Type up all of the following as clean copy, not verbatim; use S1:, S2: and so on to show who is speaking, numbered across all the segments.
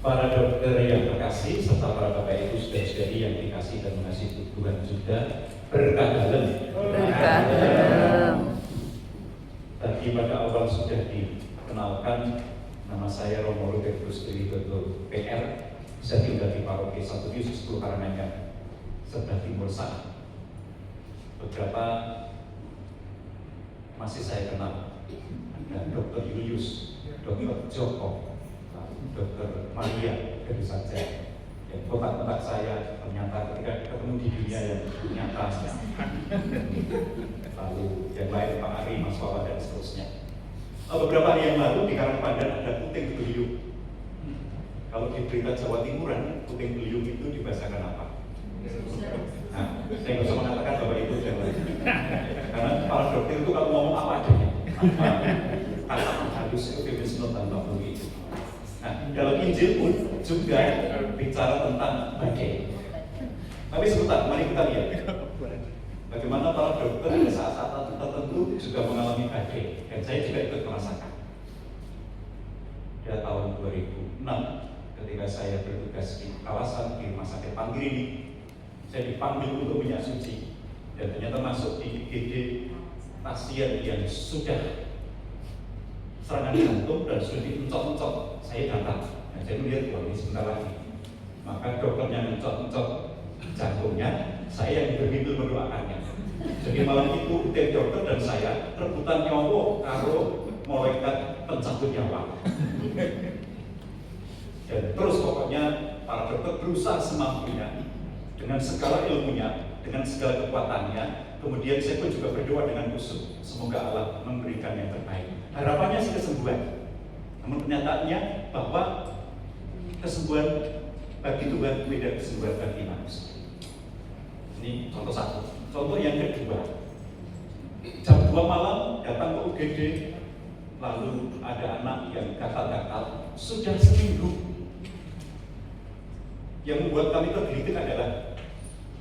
S1: Para dokter yang terkasih serta para bapak ibu saudara-saudari yang dikasih dan mengasihi Tuhan juga berkah dalam. Tadi pada awal sudah dikenalkan, nama saya Romo Ruteus Widodo PR. Saya tinggal di Paroki Santo Yesus Karanganyar, sebelah timur sana. Beberapa masih saya kenal, ada Dr. Julius, Dr. Joko, Dr. Maria dari saja. Ya, kontak-kontak saya ternyata ketika ketemu di dunia yang nyata. Lalu yang lain Pak Ari, Mas Wawa dan seterusnya. Beberapa hari yang lalu di Karangpandan ada puting beliung. Kalau di berita Jawa Timuran, puting beliung itu dibahasakan apa? Nah, saya nggak usah mengatakan bahwa itu Jawa. Karena para dokter itu kalau ngomong apa adanya, kata halus itu feminisme tanpa begitu. Nah, dalam Injil pun juga bicara tentang badai. Tapi sebentar, mari kita lihat bagaimana para dokter pada saat-saat tertentu juga mengalami badai, dan saya juga ikut merasakan. Pada tahun 2006, ketika saya bertugas di kawasan di Rumah Sakit Panggirini, saya dipanggil untuk minyak suci, dan ternyata masuk di IGD pasien yang sudah serangan jantung dan sudah diencok-encok. Saya datang, dan saya melihat bahwa ini sebentar lagi. Maka dokternya mencok-encok jantungnya, saya yang begitu mendoakannya. Jadi malam itu tim dokter dan saya rebutan nyawa karo malaikat pencabut nyawa. Dan terus pokoknya para dokter berusaha semampunya dengan segala ilmunya, dengan segala kekuatannya. Kemudian saya pun juga berdoa dengan khusyuk, semoga Allah memberikan yang terbaik. Harapannya sih kesembuhan, namun kenyataannya bahwa kesembuhan bagi Tuhan beda kesembuhan bagi manusia. Ini contoh satu. Contoh yang kedua, jam 2 malam datang ke UGD, lalu ada anak yang gatal-gatal sudah seminggu. Yang membuat kami tergelitik adalah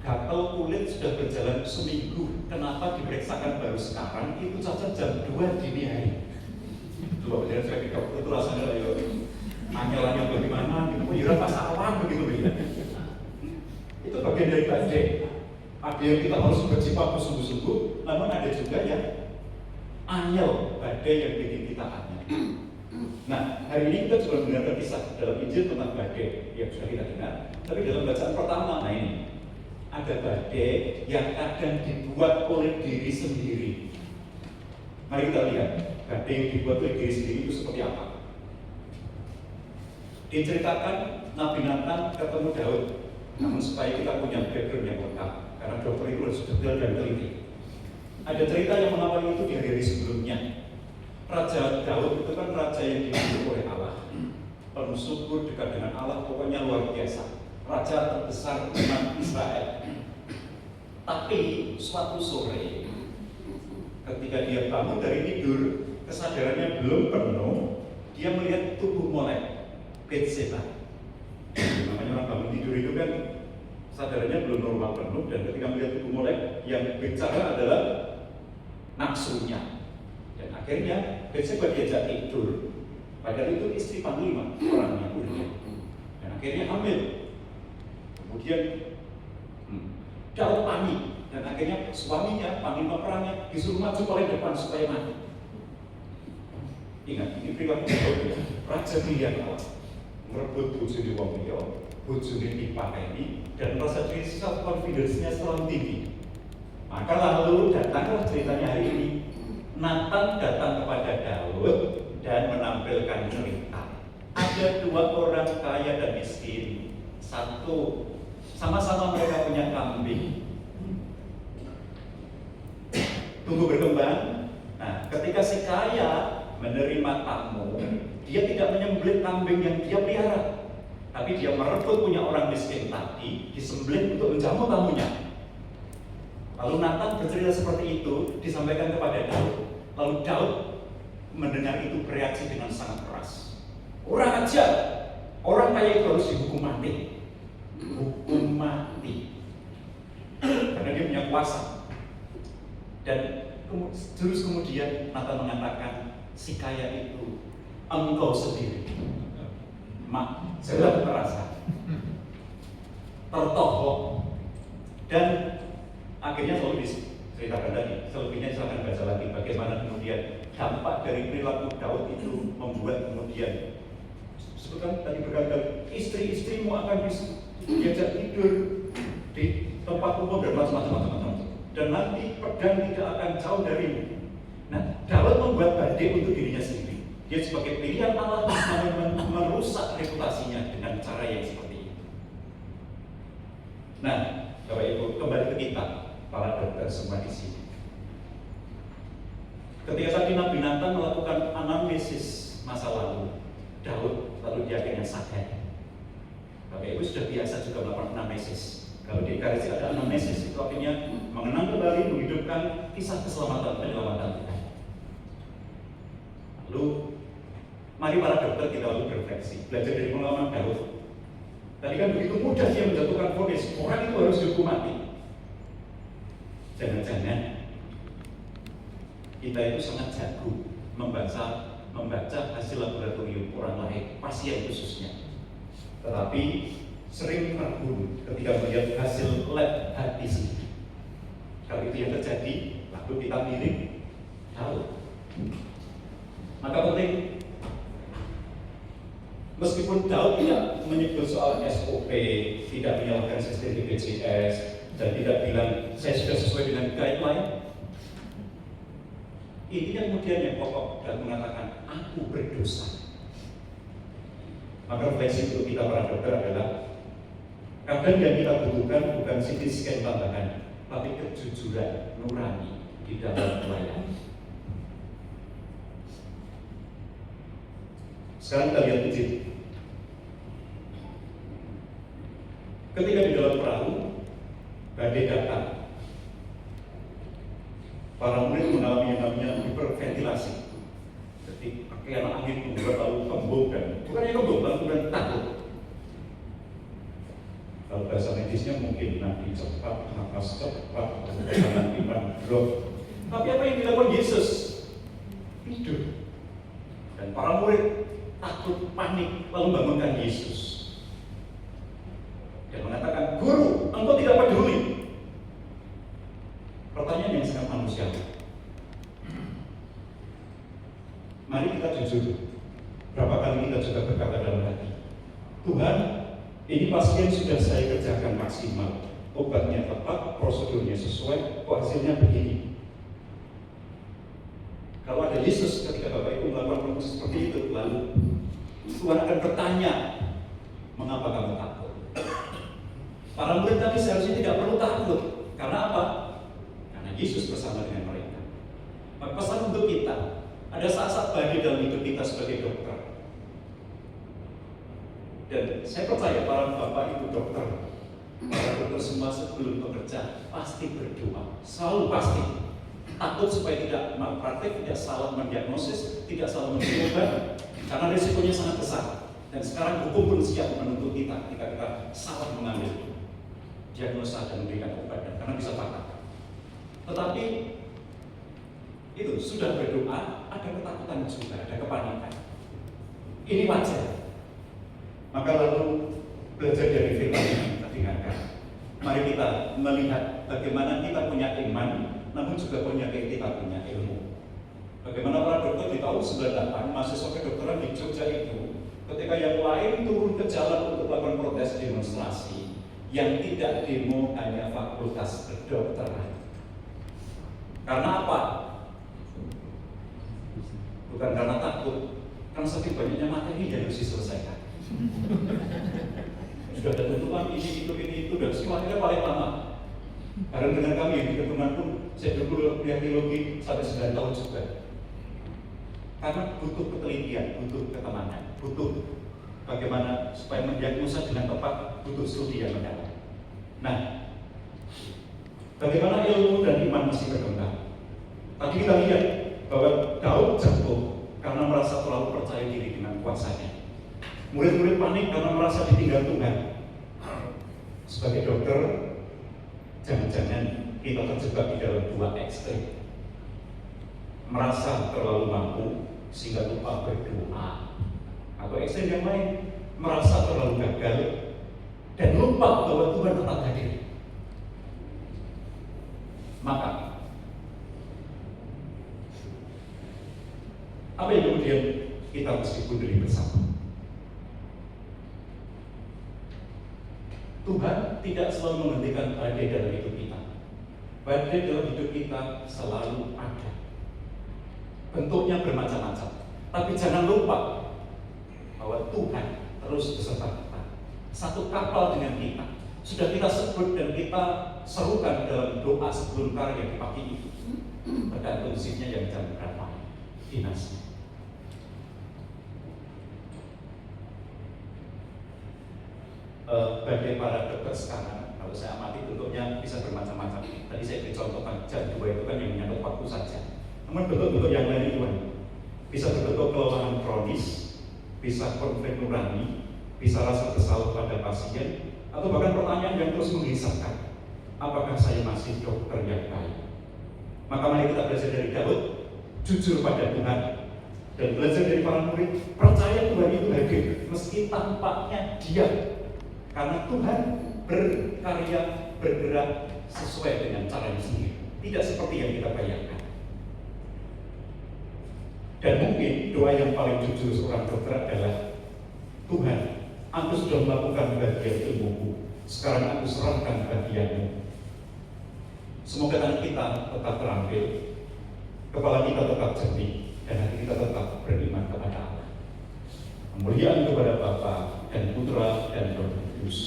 S1: gatal kulit sudah berjalan seminggu. Kenapa diperiksakan baru sekarang? Itu saja jam 2 dini hari. Coba benar saya ke dokter itu rasanya ya anyalannya bagaimana? Oh iya masalah begitu ya. Itu bagian dari badai. Ada yang kita harus berjibaku sungguh-sungguh, namun ada juga yang anyel badai yang bikin kita anyel. Nah, hari ini kita juga mendengar kisah dalam Injil tentang badai yang sudah kita dengar. Tapi dalam bacaan pertama, nah ini ada badai yang kadang dibuat oleh diri sendiri. Mari kita lihat badai yang dibuat oleh diri sendiri itu seperti apa. Diceritakan Nabi Nathan ketemu Daud. Namun supaya kita punya background yang lengkap, karena dokter itu harus detail dan teliti. Ada cerita yang mengawali itu di hari sebelumnya. Raja Daud itu kan raja yang dibentuk oleh Allah, penuh syukur, dekat dengan Allah, pokoknya luar biasa. Raja terbesar umat Israel. Tapi suatu sore, ketika dia bangun dari tidur, kesadarannya belum penuh, dia melihat tubuh Molek, Betseba. Makanya orang bangun tidur itu kan kesadarannya belum normal penuh, dan ketika melihat tubuh Molek, yang bicara adalah nafsunya. Dan akhirnya Betseba diajak tidur, padahal itu istri panglima orangnya Uria. Dan akhirnya hamil. Kemudian Daud panik, dan akhirnya suaminya, panglima perangnya, disuruh maju paling depan supaya mati. Ingat, ini perilaku Daud ya. Raja pilihan Allah, merebut bojone wong liya, bojone dipateni, dan merasa diri self confidence-nya selalu tinggi. Maka lalu datanglah ceritanya hari ini. Nathan datang kepada Daud dan menampilkan cerita. Ada dua orang kaya dan miskin. Satu, sama-sama mereka punya kambing. Tunggu berkembang. Nah, ketika si kaya menerima tamu, dia tidak menyembelih kambing yang dia pelihara, tapi dia merebut punya orang miskin tadi, disembelih untuk menjamu tamunya. Lalu Nathan bercerita seperti itu disampaikan kepada Daud. Lalu Daud mendengar itu bereaksi dengan sangat keras. Orang ajar, orang kaya itu harus dihukum mati. Hukum mati. Karena dia punya kuasa. Dan terus kemudian Nathan mengatakan, si kaya itu engkau sendiri. jelas terasa, tertohok, dan akhirnya selalu diceritakan tadi. Selebihnya silahkan baca lagi bagaimana kemudian dampak dari perilaku Daud itu membuat kemudian sebutkan tadi berkali-kali istri-istrimu akan diajak tidur di tempat umum dan macam-macam. Dan nanti pedang tidak akan jauh darimu. Nah, Daud membuat badai untuk dirinya sendiri. Dia sebagai pilihan Allah merusak reputasinya dengan cara yang seperti itu. Nah, Bapak Ibu, kembali ke kita, para dokter semua di sini. Ketika tadi Nabi Nathan melakukan anamnesis masa lalu Daud, lalu dia akhirnya sadar. Bapak Ibu sudah biasa juga melakukan anamnesis. Kalau di Ekaristi ada anamnesis, itu artinya mengenang kembali, menghidupkan kisah keselamatan penyelamatan kita. Lalu, mari para dokter kita lalu berefleksi, belajar dari pengalaman Daud. Tadi kan begitu mudah dia menjatuhkan vonis, orang itu harus dihukum mati. Jangan-jangan kita itu sangat jago membaca hasil laboratorium orang lain, pasien khususnya. Tetapi sering terbunuh ketika melihat hasil lab hati sendiri. Kalau itu yang terjadi, lalu kita mirip Daud. Maka penting, meskipun Daud tidak menyebut soal SOP, tidak menyalahkan sistem BPJS, dan tidak bilang saya sudah sesuai dengan guideline, ini yang kemudian yang pokok dan mengatakan aku berdosa. Maka refleksi untuk kita para dokter adalah kadang yang kita butuhkan bukan CT scan tambahan, tapi kejujuran nurani di dalam pelayanan. Sekarang kita lihat izin. Ketika di dalam perahu, badai datang. Para murid mengalami yang namanya hiperventilasi. Jadi pakaian angin membuat lalu kembung dan bukannya kembung, lalu kemudian takut. Kalau bahasa medisnya mungkin nanti cepat, nafas cepat, nanti drop. Tapi apa yang dilakukan Yesus? Tidur. Dan para murid takut, panik, lalu bangunkan Yesus. Dan mengatakan, Guru, engkau tidak peduli. Pertanyaan yang sangat manusiawi. Mari kita jujur. Berapa kali kita juga berkata dalam hati, Tuhan, ini pasien sudah saya kerjakan maksimal, obatnya tepat, prosedurnya sesuai, kok hasilnya begini. Kalau ada Yesus ketika Bapak Ibu melakukan proses seperti itu, lalu Tuhan akan bertanya, mengapa kamu takut? Para murid tadi seharusnya tidak perlu takut. Karena apa? Karena Yesus bersama dengan mereka. Maka pesan untuk kita, ada saat-saat badai dalam hidup kita sebagai dokter. Dan saya percaya para bapak ibu dokter, para dokter semua sebelum bekerja pasti berdoa, selalu pasti. Takut supaya tidak malpraktik, tidak salah mendiagnosis, tidak salah memberi obat, karena risikonya sangat besar. Dan sekarang hukum pun siap menuntut kita jika kita salah mengambil diagnosa dan memberikan obat, dan karena bisa fatal. Tetapi itu sudah berdoa, ada ketakutan juga, ada kepanikan. Ini wajar. Maka lalu belajar dari firman yang kita dengarkan. Mari kita melihat bagaimana kita punya iman, namun juga kita punya ilmu. Bagaimana para dokter di tahun 98, mahasiswa kedokteran di Jogja itu, ketika yang lain turun ke jalan untuk melakukan protes demonstrasi, yang tidak demo hanya fakultas kedokteran. Karena apa? Bukan karena takut, karena saking banyaknya materi yang harus diselesaikan. Sudah ada tentuan ini, itu, dan semuanya paling lama. Karena dengan kami yang di keturunan pun, saya dulu kuliah teologi sampai 9 tahun juga. Karena butuh ketelitian, butuh ketemanan, butuh bagaimana supaya mendiagnosa dengan tepat, butuh studi yang mendalam. Nah, bagaimana ilmu dan iman masih berkembang. Tadi kita lihat bahwa Daud jatuh karena merasa terlalu percaya diri dengan kuasanya. Murid-murid panik karena merasa ditinggal Tuhan. Sebagai dokter, jangan-jangan kita terjebak di dalam dua ekstrem. Merasa terlalu mampu sehingga lupa berdoa. Atau ekstrem yang lain, merasa terlalu gagal, dan lupa bahwa Tuhan tetap hadir. Maka apa yang kemudian kita mesti kunduli bersama? Tuhan tidak selalu menghentikan badai dalam hidup kita. Badai dalam hidup kita selalu ada. Bentuknya bermacam-macam. Tapi jangan lupa bahwa Tuhan terus beserta kita. Satu kapal dengan kita. Sudah kita sebut dan kita serukan dalam doa sebelum karya di pagi itu. Tergantung shiftnya yang jam berapa dinasnya. Badai para dokter sekarang, kalau saya amati bentuknya bisa bermacam-macam. Tadi saya beri contoh jam 2 itu kan yang menyangkut waktu saja. Namun bentuk-bentuk yang lain itu bisa berbentuk kelelahan kronis, bisa konflik nurani, bisa rasa kesal pada pasien, atau bahkan pertanyaan yang terus menggelisahkan, apakah saya masih dokter yang baik? Maka mari kita belajar dari Daud, jujur pada Tuhan, dan belajar dari para murid, percaya Tuhan itu hadir meski tampaknya diam, karena Tuhan berkarya, bergerak sesuai dengan caranya sendiri, tidak seperti yang kita bayangkan. Dan mungkin doa yang paling jujur seorang dokter adalah, Tuhan, aku sudah melakukan bagian ilmuku, sekarang aku serahkan bagianmu. Semoga hati kita tetap terampil, kepala kita tetap jernih, dan hati kita tetap beriman kepada Allah. Kemuliaan kepada Bapa dan Putra dan Roh Kudus.